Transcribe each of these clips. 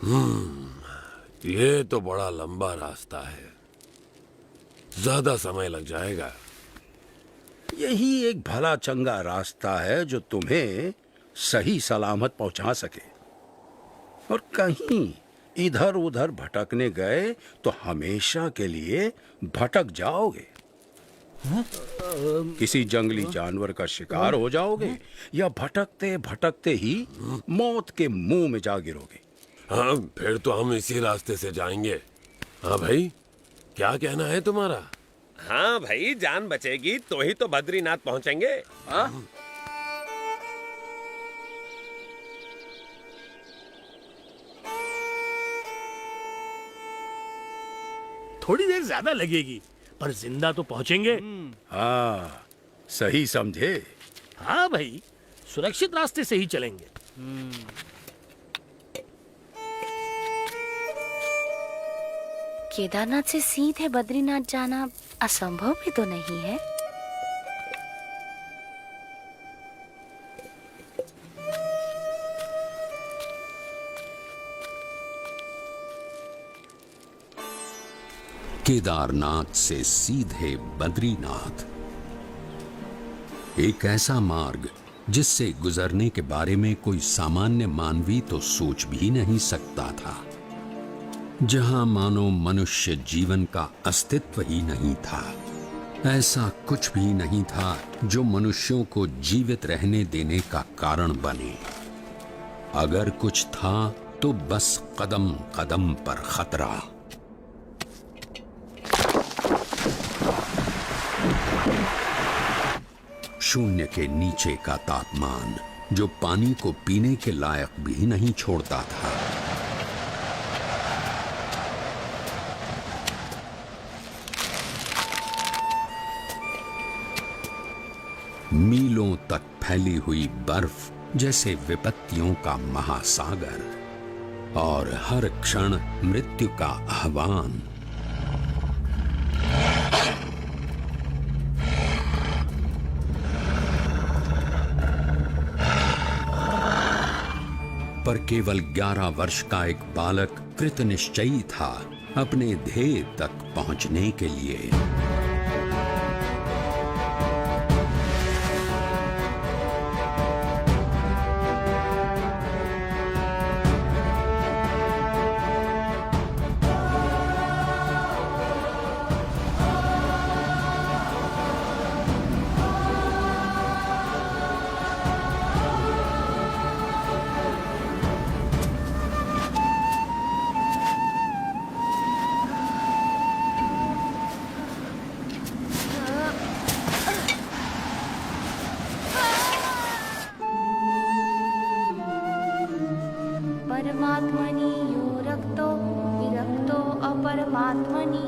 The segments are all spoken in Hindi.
ये तो बड़ा लंबा रास्ता है, ज्यादा समय लग जाएगा। यही एक भला चंगा रास्ता है जो तुम्हें सही सलामत पहुंचा सके। और कहीं इधर उधर भटकने गए तो हमेशा के लिए भटक जाओगे। किसी जंगली जानवर का शिकार हो जाओगे या भटकते भटकते ही मौत के मुंह में जा गिरोगे। हाँ, फिर तो हम इसी रास्ते से जाएंगे। हाँ भाई, क्या कहना है तुम्हारा? हाँ भाई, जान बचेगी तो ही तो बद्रीनाथ पहुंचेंगे। हाँ? थोड़ी देर ज्यादा लगेगी पर जिंदा तो पहुंचेंगे। हाँ, सही समझे। हाँ भाई, सुरक्षित रास्ते से ही चलेंगे। केदारनाथ से सीधे बद्रीनाथ जाना असंभव भी तो नहीं है। केदारनाथ से सीधे बद्रीनाथ, एक ऐसा मार्ग जिससे गुजरने के बारे में कोई सामान्य मानवी तो सोच भी नहीं सकता था, जहां मानो मनुष्य जीवन का अस्तित्व ही नहीं था। ऐसा कुछ भी नहीं था जो मनुष्यों को जीवित रहने देने का कारण बने। अगर कुछ था तो बस कदम कदम पर खतरा। शून्य के नीचे का तापमान जो पानी को पीने के लायक भी नहीं छोड़ता था। मीलों तक फैली हुई बर्फ जैसे विपत्तियों का महासागर, और हर क्षण मृत्यु का आह्वान। पर केवल 11 वर्ष का एक बालक कृत निश्चयी था अपने ध्येय तक पहुंचने के लिए। परमात्मनि यो रक्तो विरक्तो अपरमात्मनि।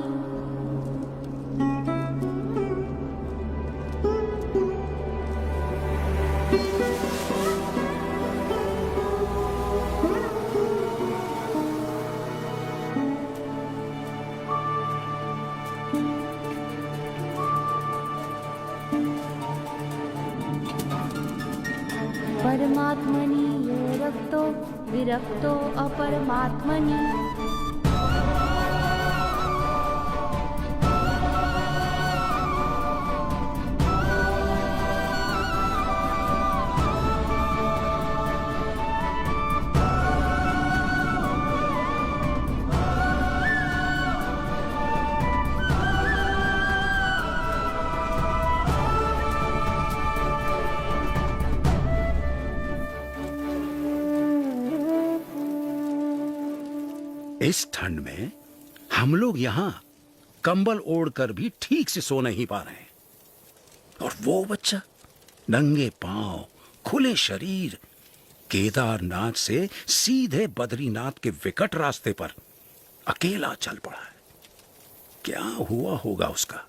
परमात्मनि यो रक्तो विरक्तो अपरमात्मनि। इस ठंड में हम लोग यहाँ कंबल ओढ़कर भी ठीक से सो नहीं पा रहे। और वो बच्चा नंगे पांव, खुले शरीर, केदारनाथ से सीधे बद्रीनाथ के विकट रास्ते पर अकेला चल पड़ा है। क्या हुआ होगा उसका?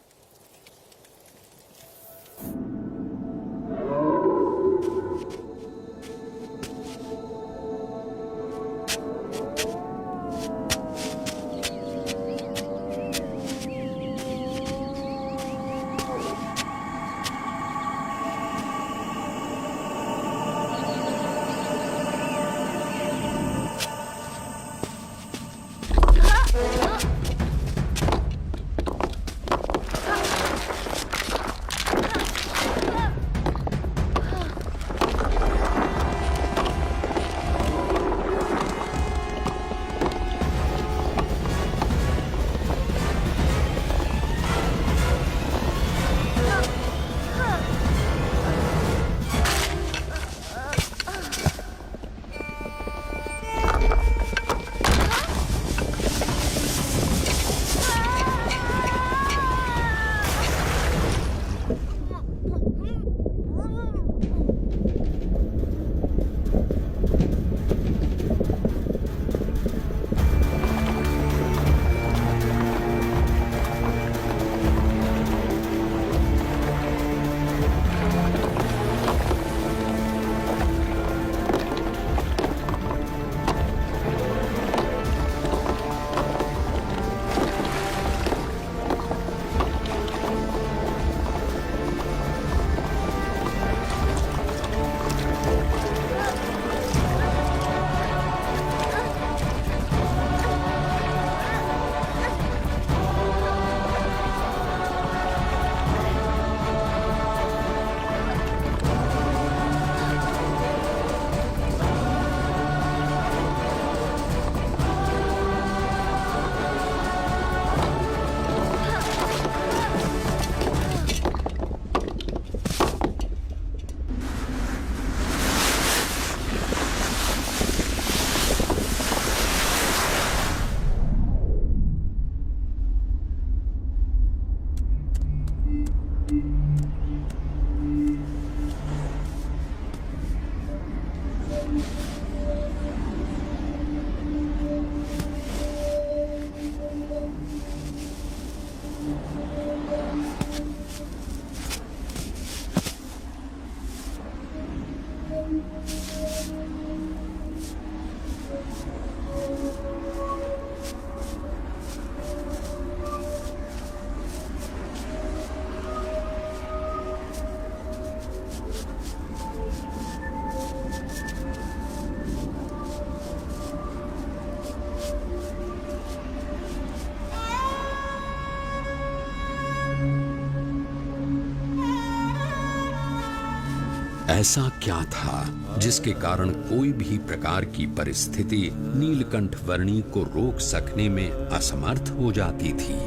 ऐसा क्या था जिसके कारण कोई भी प्रकार की परिस्थिति नीलकंठ वर्णी को रोक सकने में असमर्थ हो जाती थी।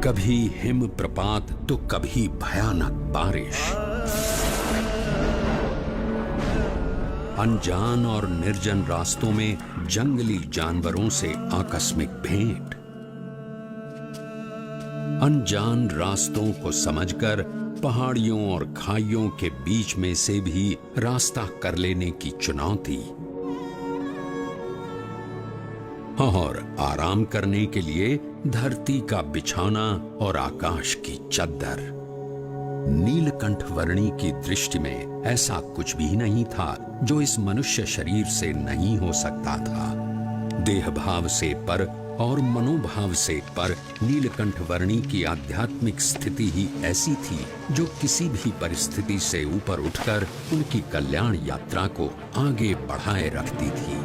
कभी हिम प्रपात तो कभी भयानक बारिश, अनजान और निर्जन रास्तों में जंगली जानवरों से आकस्मिक भेंट, अनजान रास्तों को समझकर पहाड़ियों और खाइयों के बीच में से भी रास्ता कर लेने की चुनौती, और आराम करने के लिए धरती का बिछौना और आकाश की चद्दर। नीलकंठ वर्णी की दृष्टि में ऐसा कुछ भी नहीं था जो इस मनुष्य शरीर से नहीं हो सकता था। देह भाव से पर और मनोभाव से पर नीलकंठ वर्णी की आध्यात्मिक स्थिति ही ऐसी थी जो किसी भी परिस्थिति से ऊपर उठकर उनकी कल्याण यात्रा को आगे बढ़ाए रखती थी।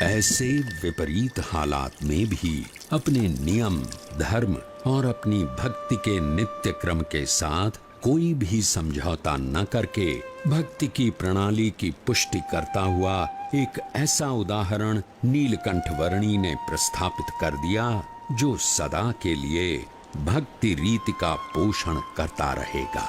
ऐसे विपरीत हालात में भी अपने नियम, धर्म और अपनी भक्ति के नित्य क्रम के साथ कोई भी समझौता न करके भक्ति की प्रणाली की पुष्टि करता हुआ एक ऐसा उदाहरण नीलकंठ वर्णी ने प्रस्थापित कर दिया जो सदा के लिए भक्ति रीति का पोषण करता रहेगा।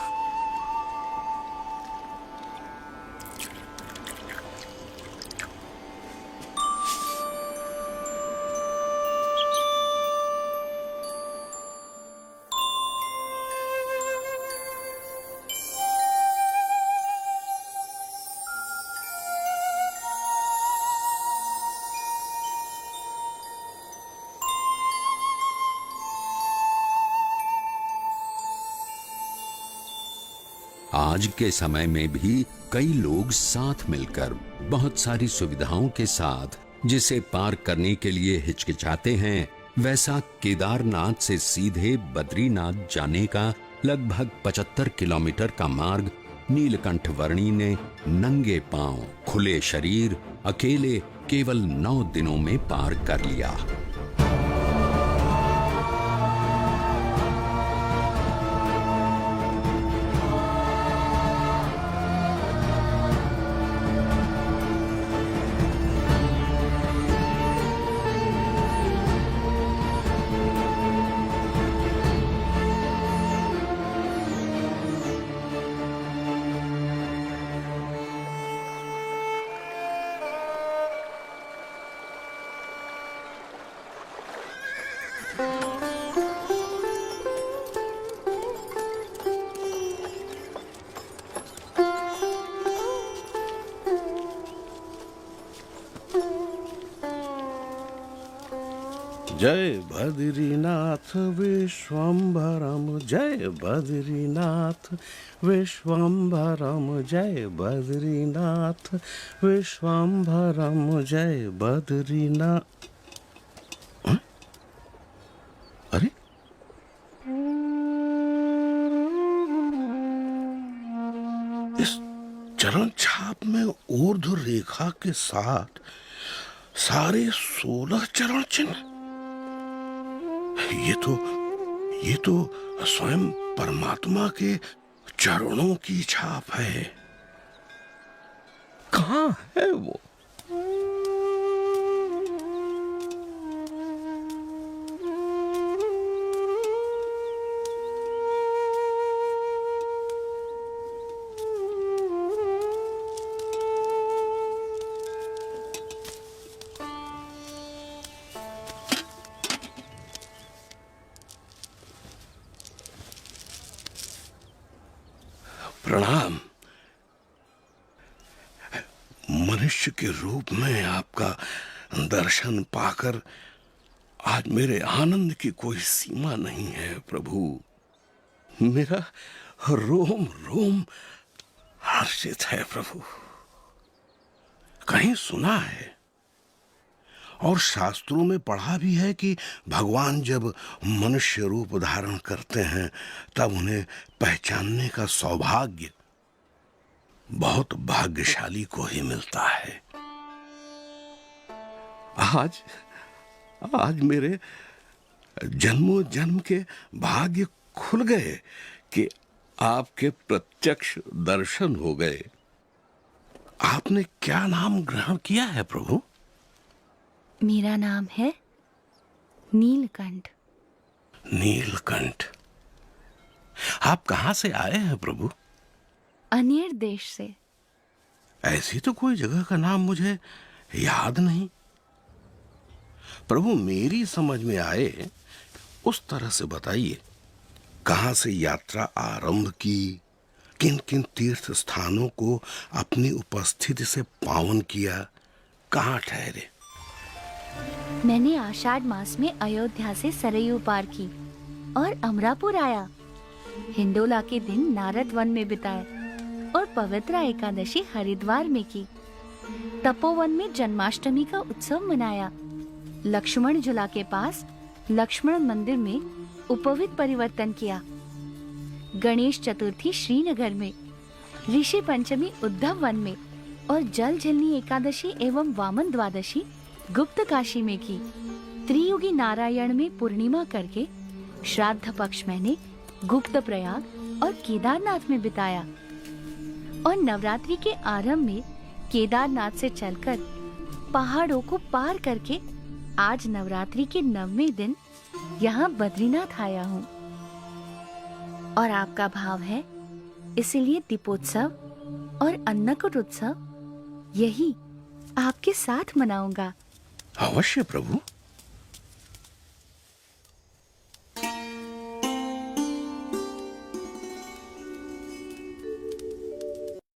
आज के समय में भी कई लोग साथ मिलकर बहुत सारी सुविधाओं के साथ जिसे पार करने के लिए हिचकिचाते हैं, वैसा केदारनाथ से सीधे बद्रीनाथ जाने का लगभग 75 किलोमीटर का मार्ग नीलकंठ वर्णी ने नंगे पांव, खुले शरीर, अकेले केवल 9 दिनों में पार कर लिया। जय बद्रीनाथ विश्वम्भरम, जय बद्रीनाथ विश्वम्भरम, जय बद्रीनाथ विश्वम्भरम, जय बद्रीनाथ। अरे इस चरण छाप में ऊर्ध्व रेखा के साथ सारे 16 चरण चिन्ह। ये तो स्वयं परमात्मा के चरणों की छाप है। कहाँ है वो? प्रणाम। मनुष्य के रूप में आपका दर्शन पाकर आज मेरे आनंद की कोई सीमा नहीं है प्रभु। मेरा रोम रोम हर्षित है प्रभु। कहीं सुना है और शास्त्रों में पढ़ा भी है कि भगवान जब मनुष्य रूप धारण करते हैं तब उन्हें पहचानने का सौभाग्य बहुत भाग्यशाली को ही मिलता है। आज मेरे जन्मों जन्म के भाग्य खुल गए कि आपके प्रत्यक्ष दर्शन हो गए। आपने क्या नाम ग्रहण किया है प्रभु? मेरा नाम है नीलकंठ। नीलकंठ। आप कहां से आए हैं प्रभु? अनेर देश से। ऐसी तो कोई जगह का नाम मुझे याद नहीं। प्रभु मेरी समझ में आए उस तरह से बताइए। कहां से यात्रा आरंभ की, किन किन तीर्थ स्थानों को अपनी उपस्थिति से पावन किया, कहां ठहरे? मैंने आषाढ़ मास में अयोध्या से सरयू पार की और अमरापुर आया। हिंडोला के दिन नारद वन में बिताए और पवित्र एकादशी हरिद्वार में की। तपोवन में जन्माष्टमी का उत्सव मनाया। लक्ष्मण झूला के पास लक्ष्मण मंदिर में उपवीत परिवर्तन किया। गणेश चतुर्थी श्रीनगर में, ऋषि पंचमी उद्धव वन में और जल झिलनी एकादशी एवं वामन द्वादशी गुप्त काशी में की। त्रियुगी नारायण में पूर्णिमा करके श्राद्ध पक्ष मैंने गुप्त प्रयाग और केदारनाथ में बिताया और नवरात्रि के आरंभ में केदारनाथ से चलकर पहाड़ों को पार करके आज नवरात्रि के 9वें दिन यहाँ बद्रीनाथ आया हूँ। और आपका भाव है, इसीलिए दीपोत्सव और अन्नकूट उत्सव यही आपके साथ मनाऊंगा। अवश्य प्रभु।